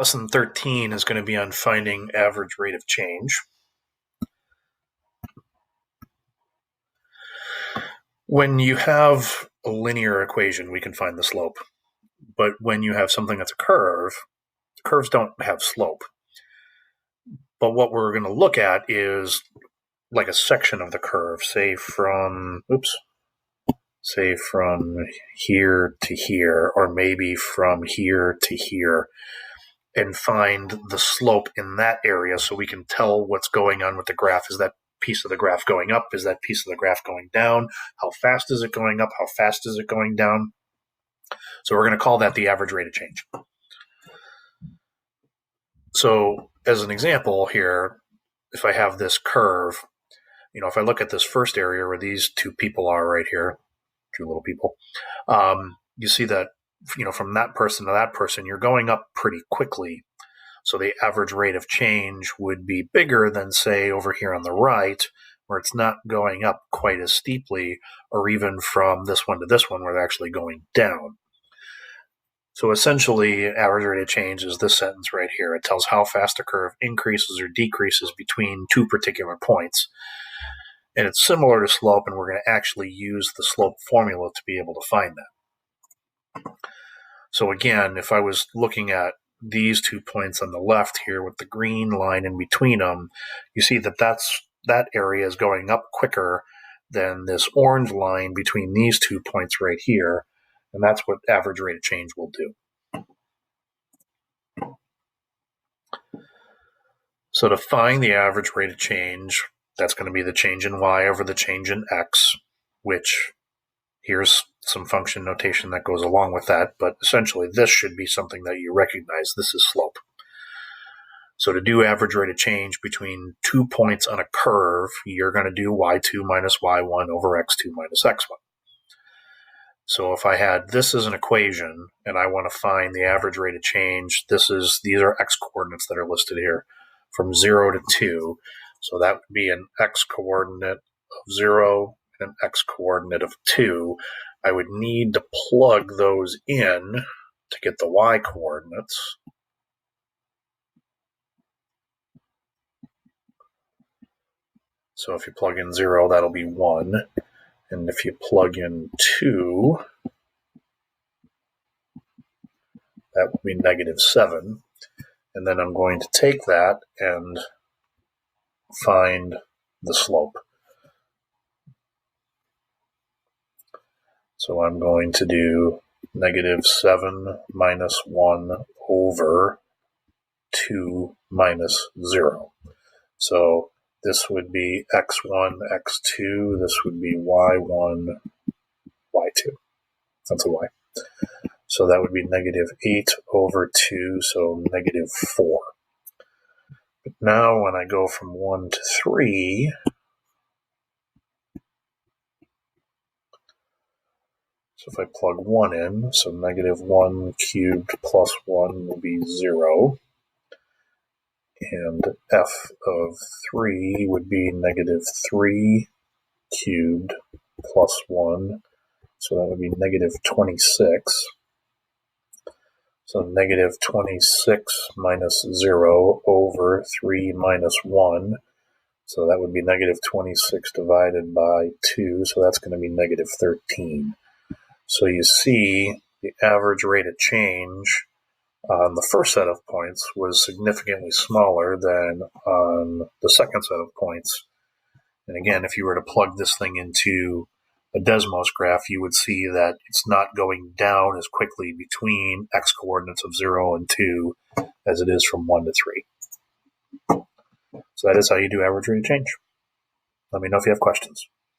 Lesson 13 is going to be on finding average rate of change. When you have a linear equation, we can find the slope. But when you have something that's a curve, curves don't have slope. But what we're going to look at is like a section of the curve, say from here to here, or maybe from here to here, and find the slope in that area so we can tell what's going on with the graph. Is that piece of the graph going up? Is that piece of the graph going down? How fast is it going up? How fast is it going down? So we're going to call that the average rate of change. So as an example here, if I have this curve, if I look at this first area where these two people are right here, two little people, you see that, from that person to that person, you're going up pretty quickly. So the average rate of change would be bigger than, say, over here on the right, where it's not going up quite as steeply, or even from this one to this one, where they're actually going down. So essentially, average rate of change is this sentence right here. It tells how fast a curve increases or decreases between two particular points. And it's similar to slope, and we're going to actually use the slope formula to be able to find that. So again, if I was looking at these 2 points on the left here with the green line in between them, you see that area is going up quicker than this orange line between these 2 points right here, and that's what average rate of change will do. So to find the average rate of change, that's going to be the change in y over the change in x, which here's some function notation that goes along with that, but essentially this should be something that you recognize. This is slope. So to do average rate of change between 2 points on a curve, you're going to do y2 minus y1 over x2 minus x1. So if I had this as an equation and I want to find the average rate of change, these are x coordinates that are listed here from 0 to 2. So that would be an x coordinate of 0 and an x coordinate of 2. I would need to plug those in to get the y coordinates. So if you plug in 0, that'll be 1. And if you plug in 2, that will be -7. And then I'm going to take that and find the slope. So I'm going to do -7 minus 1 over 2 minus 0. So this would be x1, x2. This would be y1, y2. That's a y. So that would be -8 over 2, so -4. But now when I go from 1 to 3, so if I plug 1 in, so -1 cubed plus 1 will be 0. And f of 3 would be -3 cubed plus 1. So that would be -26. So -26 minus 0 over 3 minus 1. So that would be -26 divided by 2. So that's going to be -13. So you see the average rate of change on the first set of points was significantly smaller than on the second set of points. And again, if you were to plug this thing into a Desmos graph, you would see that it's not going down as quickly between x coordinates of 0 and 2 as it is from 1 to 3. So that is how you do average rate of change. Let me know if you have questions.